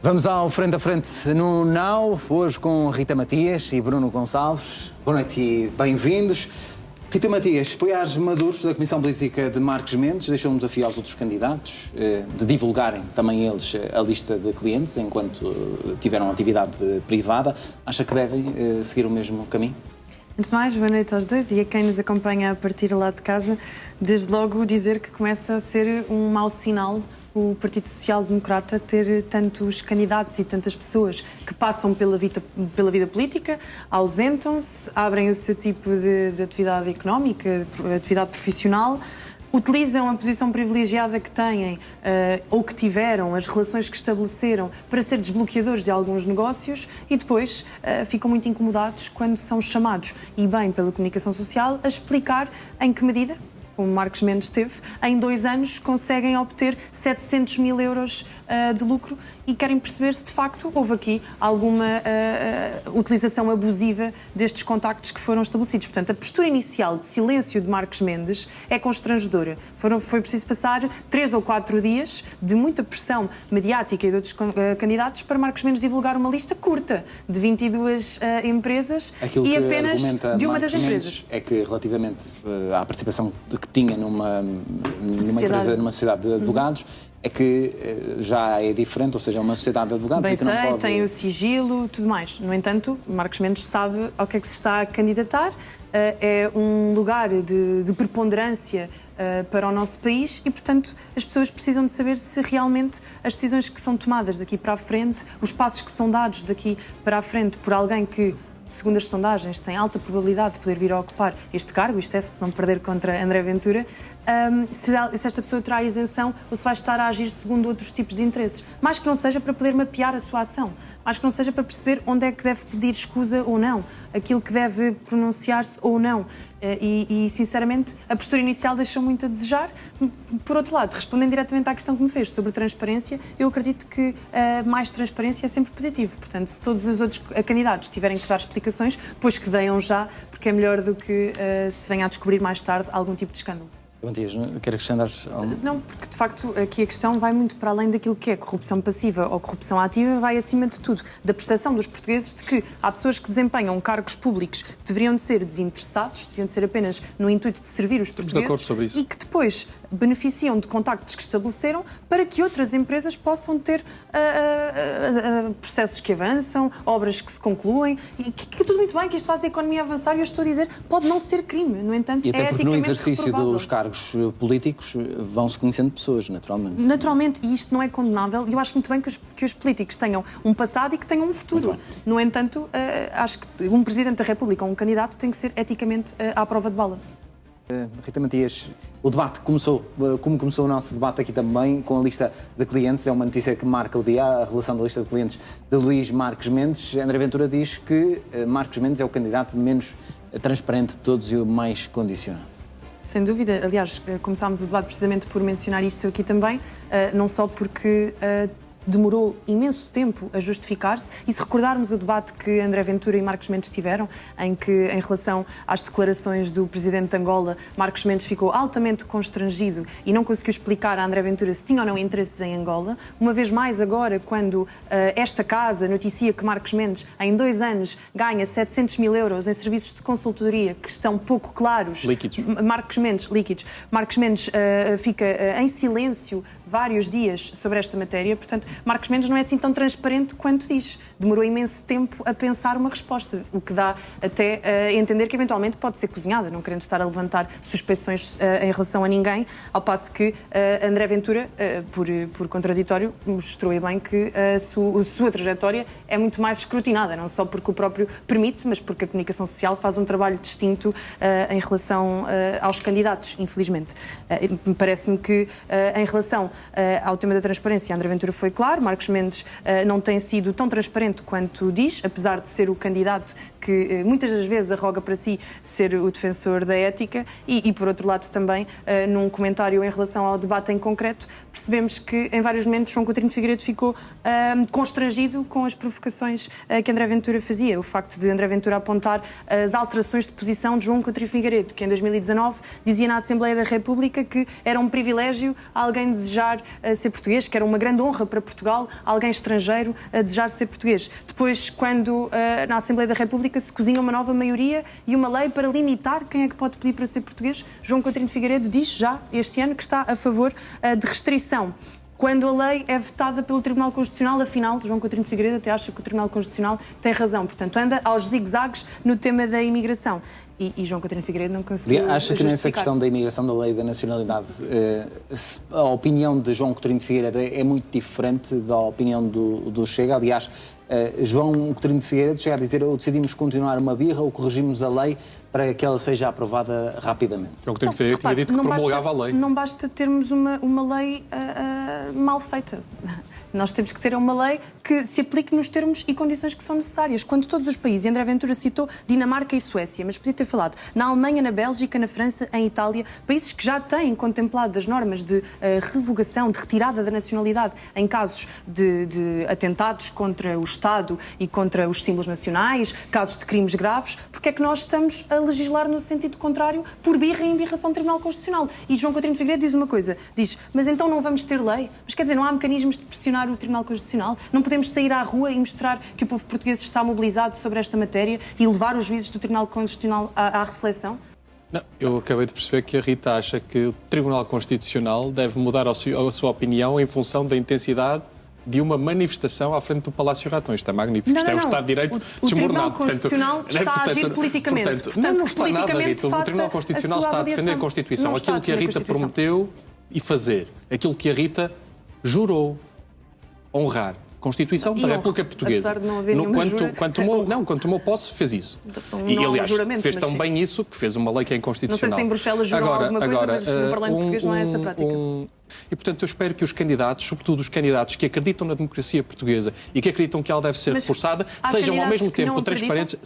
Vamos ao Frente a Frente no Now, hoje com Rita Matias e Bruno Gonçalves. Boa noite e bem-vindos. Rita Matias, apoiares maduros da Comissão Política de Marques Mendes deixou um desafio aos outros candidatos de divulgarem também eles a lista de clientes enquanto tiveram atividade privada. Acha que devem seguir o mesmo caminho? Antes de mais, boa noite aos dois e a quem nos acompanha a partir lá de casa. Desde logo dizer que começa a ser um mau sinal o Partido Social Democrata ter tantos candidatos e tantas pessoas que passam pela vida política, ausentam-se, abrem o seu tipo de atividade económica, atividade profissional, utilizam a posição privilegiada que têm ou que tiveram, as relações que estabeleceram para ser desbloqueadores de alguns negócios e depois ficam muito incomodados quando são chamados, e bem pela comunicação social, a explicar em que medida, como Marques Mendes teve, em 2 anos conseguem obter 700 mil euros de lucro e querem perceber se de facto houve aqui alguma utilização abusiva destes contactos que foram estabelecidos. Portanto, a postura inicial de silêncio de Marques Mendes é constrangedora. Foi preciso passar 3 ou 4 dias de muita pressão mediática e de outros candidatos para Marques Mendes divulgar uma lista curta de 22 empresas e apenas de uma das empresas. É que relativamente à participação que tinha numa empresa, numa sociedade de advogados, é que já é diferente, ou seja, é uma sociedade de advogados bem e que não pode... tem o sigilo, tudo mais. No entanto, Marques Mendes sabe ao que é que se está a candidatar, é um lugar de preponderância para o nosso país e, portanto, as pessoas precisam de saber se realmente as decisões que são tomadas daqui para a frente, os passos que são dados daqui para a frente por alguém que, segundo as sondagens, tem alta probabilidade de poder vir a ocupar este cargo, isto é, se não perder contra André Ventura, se esta pessoa terá isenção ou se vai estar a agir segundo outros tipos de interesses. Mais que não seja para poder mapear a sua ação, mais que não seja para perceber onde é que deve pedir escusa ou não, aquilo que deve pronunciar-se ou não. E, sinceramente, a postura inicial deixou muito a desejar. Por outro lado, respondendo diretamente à questão que me fez sobre transparência, eu acredito que mais transparência é sempre positivo. Portanto, se todos os outros candidatos tiverem que dar explicações, pois que deem já, porque é melhor do que se venha a descobrir mais tarde algum tipo de escândalo. Matias, quer acrescentar algo? Não, porque de facto aqui a questão vai muito para além daquilo que é corrupção passiva ou corrupção ativa, vai acima de tudo da percepção dos portugueses de que há pessoas que desempenham cargos públicos que deveriam de ser desinteressados, deveriam de ser apenas no intuito de servir os portugueses e que depois beneficiam de contactos que estabeleceram para que outras empresas possam ter processos que avançam, obras que se concluem e que tudo muito bem, que isto faz a economia avançar e eu estou a dizer, pode não ser crime, no entanto, e até é porque no eticamente exercício reprovável. dos cargos políticos vão-se conhecendo pessoas, naturalmente. Naturalmente, e isto não é condenável, e eu acho muito bem que os políticos tenham um passado e que tenham um futuro. No entanto, acho que um Presidente da República ou um candidato tem que ser eticamente à prova de bala. Rita Matias, o debate começou, como começou o nosso debate aqui também, com a lista de clientes, é uma notícia que marca o dia, a relação da lista de clientes de Luís Marques Mendes. André Ventura diz que Marques Mendes é o candidato menos transparente de todos e o mais condicionado. Sem dúvida. Aliás, começámos o debate precisamente por mencionar isto aqui também, não só porque demorou imenso tempo a justificar-se e se recordarmos o debate que André Ventura e Marques Mendes tiveram, em que, em relação às declarações do presidente de Angola, Marques Mendes ficou altamente constrangido e não conseguiu explicar a André Ventura se tinha ou não interesses em Angola. Uma vez mais agora, quando esta casa noticia que Marques Mendes, em 2 anos, ganha 700 mil euros em serviços de consultoria que estão pouco claros... Líquidos. Marques Mendes fica em silêncio vários dias sobre esta matéria, portanto, Marques Mendes não é assim tão transparente quanto diz. Demorou imenso tempo a pensar uma resposta, o que dá até a entender que eventualmente pode ser cozinhada, não querendo estar a levantar suspeições em relação a ninguém, ao passo que André Ventura, por contraditório, mostrou bem que a sua trajetória é muito mais escrutinada, não só porque o próprio permite, mas porque a comunicação social faz um trabalho distinto em relação aos candidatos, infelizmente. Parece-me que em relação ao tema da transparência, André Ventura foi claro, Marques Mendes não tem sido tão transparente quanto diz, apesar de ser o candidato que muitas das vezes arroga para si ser o defensor da ética e por outro lado também, num comentário em relação ao debate em concreto, percebemos que em vários momentos João Coutinho de Figueiredo ficou constrangido com as provocações que André Ventura fazia. O facto de André Ventura apontar as alterações de posição de João Coutinho de Figueiredo, que em 2019 dizia na Assembleia da República que era um privilégio alguém desejar ser português, que era uma grande honra para Portugal alguém estrangeiro a desejar ser português. Depois, quando na Assembleia da República se cozinha uma nova maioria e uma lei para limitar quem é que pode pedir para ser português, João Coutinho de Figueiredo diz já este ano que está a favor de restrição. Quando a lei é vetada pelo Tribunal Constitucional, afinal, João Coutinho de Figueiredo até acha que o Tribunal Constitucional tem razão. Portanto, anda aos zigue-zagues no tema da imigração. E João Coutinho de Figueiredo não conseguiu Acha que nessa questão da imigração, da lei da nacionalidade, a opinião de João Coutinho de Figueiredo é muito diferente da opinião do Chega? Aliás, João Coutinho de Figueiredo chega a dizer ou decidimos continuar uma birra ou corrigimos a lei para que ela seja aprovada rapidamente. João Coutinho de Figueiredo tinha dito que promulgava a lei. Não basta termos uma lei mal feita. Nós temos que ter uma lei que se aplique nos termos e condições que são necessárias. Quando todos os países, e André Ventura citou Dinamarca e Suécia, mas podia ter falado na Alemanha, na Bélgica, na França, em Itália, países que já têm contemplado as normas de revogação, de retirada da nacionalidade em casos de atentados contra o Estado e contra os símbolos nacionais, casos de crimes graves, porque é que nós estamos a legislar no sentido contrário por birra e embirração do Tribunal Constitucional? E João Coutinho de Figueiredo diz uma coisa, diz, mas então não vamos ter lei? Mas quer dizer, não há mecanismos de pressionar o Tribunal Constitucional? Não podemos sair à rua e mostrar que o povo português está mobilizado sobre esta matéria e levar os juízes do Tribunal Constitucional à reflexão? Não, eu acabei de perceber que a Rita acha que o Tribunal Constitucional deve mudar a sua opinião em função da intensidade de uma manifestação à frente do Palácio Ratões. Isto é magnífico. Isto é o Estado de Direito o desmoronado. Tribunal Constitucional está a agir politicamente. Portanto, não está nada, Rita. O Tribunal Constitucional está a defender a Constituição. Aquilo que a Rita prometeu e fazer. Aquilo que a Rita jurou honrar. Constituição da República Portuguesa. Apesar de não haver nenhuma quando tomou posse, fez isso. E, aliás, fez tão bem isso que fez uma lei que é inconstitucional. Não sei se em Bruxelas jurou alguma coisa, mas no Parlamento Português não é essa prática. E, portanto, eu espero que os candidatos, sobretudo os candidatos que acreditam na democracia portuguesa e que acreditam que ela deve ser reforçada, sejam ao mesmo tempo transparentes.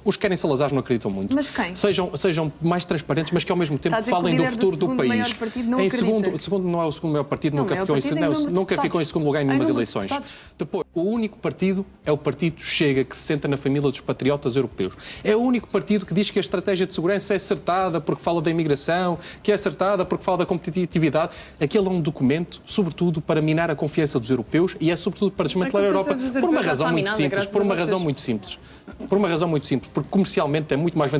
Os que querem Salazar não acreditam muito. Mas quem? Sejam mais transparentes, mas que ao mesmo tempo falem do futuro do país. Segundo não é o segundo maior partido, nunca ficou em segundo lugar em nenhumas eleições. Depois, o único partido é o partido Chega, que se senta na família dos patriotas europeus. É o único partido que diz que a estratégia de segurança é acertada porque fala da imigração, que é acertada porque fala da competitividade. Aquele é um documento, sobretudo, para minar a confiança dos europeus e é sobretudo para desmantelar a Europa por uma razão muito simples. Por uma razão muito simples, porque comercialmente é muito mais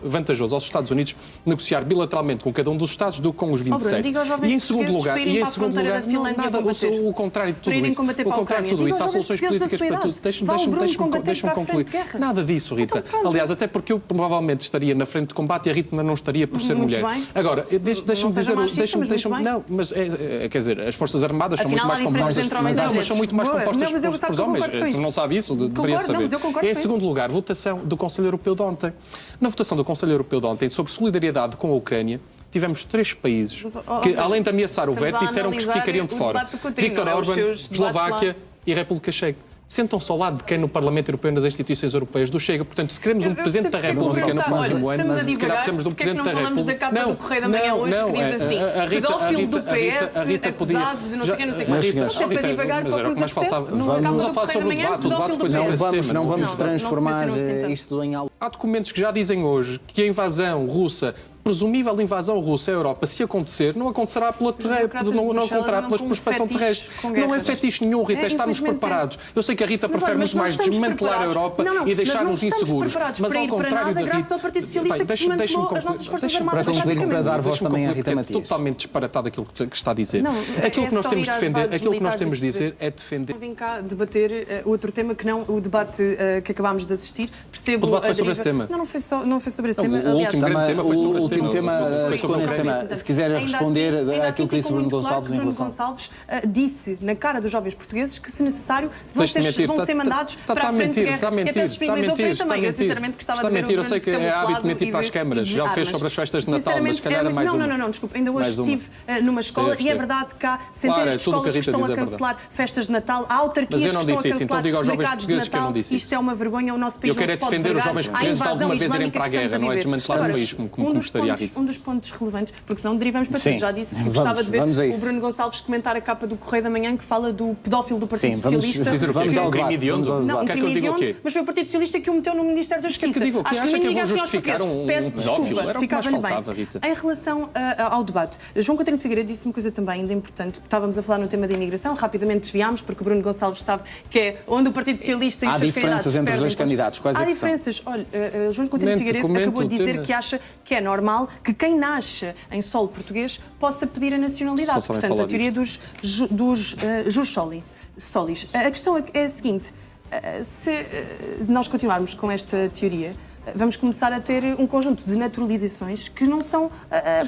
vantajoso aos Estados Unidos negociar bilateralmente com cada um dos Estados do que com os 27. E em segundo lugar, o contrário de tudo isso. Há soluções políticas para tudo. Deixa-me concluir. Nada disso, Rita. Aliás, até porque eu provavelmente estaria na frente de combate e a Rita ainda não estaria por ser mulher. Agora, deixa-me dizer... Não, mas quer dizer, as Forças Armadas são muito mais compostas... Mas são muito mais compostas por homens. Se não sabe isso, deveria saber. Em segundo lugar, votação do Conselho Europeu de ontem. Na votação do Conselho Europeu de ontem sobre solidariedade com a Ucrânia, tivemos 3 países que, além de ameaçar o veto, disseram que ficariam de fora. Viktor Orbán, Eslováquia e República Checa. Sentam-se ao lado de quem no Parlamento Europeu e nas instituições europeias do Chega. Portanto, se queremos um Presidente da República no próximo ano, se calhar precisamos de um Presidente da República... Não falamos da capa do Correio da Manhã hoje que diz assim, pedófilo do PS, acusado de não sei o que, não sei o que. Não sei para divagar para o que nos apetece. Vamos a falar sobre o debate. O debate foi sobre esse tema. Não vamos transformar isto em algo... Há documentos que já dizem hoje que a invasão russa, presumível invasão russa à Europa, se acontecer, não acontecerá pela não acontecerá pela prospeção terrestre. Não é fetiche nenhum, Rita, é estarmos preparados. Eu sei que a Rita prefere muito mais desmantelar a Europa e deixar-nos inseguros. Mas ao contrário da Rita... graças ao Partido Socialista que desmantelou as nossas Forças Armadas. Para dar voz também à Rita Matias. É totalmente disparatado aquilo que está a dizer. Aquilo que nós temos de defender, aquilo que nós temos de dizer é defender... Vim cá debater outro tema que não o debate que acabámos de assistir. O debate foi sobre esse tema. Não foi sobre esse tema. O último grande tema foi sobre esse tema. último tema, ficou nesse tema. Se quiser responder àquilo que disse Bruno Gonçalves em relação... Bruno Gonçalves disse na cara dos jovens portugueses que, se necessário, vão ser mandados para a frente de guerra. Está a mentir. Eu sei que é hábito mentir para as câmaras. Já o fez sobre as festas de Natal, mas se calhar é mais uma. Não, desculpa. Ainda hoje estive numa escola e é verdade que há centenas de escolas que estão a cancelar festas de Natal. Há autarquias que estão a cancelar mercados de Natal. Isto é uma vergonha. O nosso país não se pode defender os jovens portugueses de alguma vez irem para a guerra, não é desmantelar o país como gostaria a Rita. Um dos pontos relevantes, porque senão derivamos para tudo. Já disse que gostava de ver o Bruno Gonçalves comentar a capa do Correio da Manhã que fala do pedófilo do Partido Socialista. Vamos ao crime hediondo. Não, um crime hediondo, mas foi o Partido Socialista que o meteu no Ministério da Justiça. Acha que eu vou justificar um pedófilo? Ficava-lhe bem. Em relação ao debate, João Coutinho Figueiredo disse uma coisa também ainda importante. Estávamos a falar no tema da imigração, rapidamente desviámos, porque o Bruno Gonçalves sabe que é onde o Partido Socialista e os seus candidatos... Há diferenças entre os dois candidatos. Quais Há diferenças. Olha, João Coutinho Figueiredo acabou de dizer que acha que é normal que quem nasce em solo português possa pedir a nacionalidade. Portanto, a teoria dos jus solis. A questão é a seguinte, se nós continuarmos com esta teoria, vamos começar a ter um conjunto de naturalizações que não são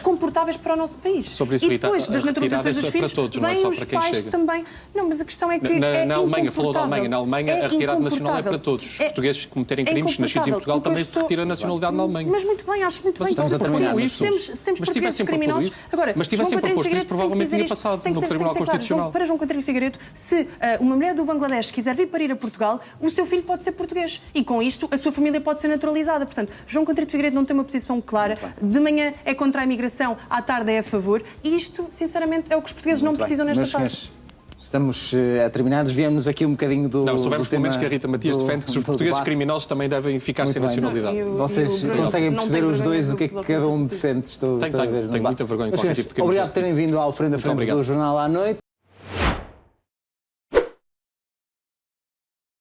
comportáveis para o nosso país. Sobre isso, e depois das naturalizações dos filhos, vêm os pais também. Não, mas a questão é que na Alemanha, falou da Alemanha. Na Alemanha, a retirada nacional é para todos. Os portugueses que cometerem crimes nascidos em Portugal também se retira a nacionalidade na Alemanha. Mas muito bem, acho muito bem. Estamos a terminar isso. Se temos portugueses criminosos... Agora, mas tivessem proposto isso, provavelmente tinha passado no Tribunal Constitucional. Para João Coutinho Figueiredo, se uma mulher do Bangladesh quiser vir parir a Portugal, o seu filho pode ser português. E com isto, a sua família pode ser naturalizada. Portanto, João Coutinho Figueiredo não tem uma posição clara. De manhã é contra a imigração, à tarde é a favor. E isto, sinceramente, é o que os portugueses não precisam nesta fase. Estamos a terminar, desviamos aqui um bocadinho do Não, soubemos pelo menos que a Rita Matias defende que os portugueses criminosos também devem ficar sem nacionalidade. Vocês conseguem perceber os dois o que é que cada um defende? Tenho muita vergonha de qualquer tipo de crime. Obrigado por terem vindo ao Frente a Frente do Jornal à Noite.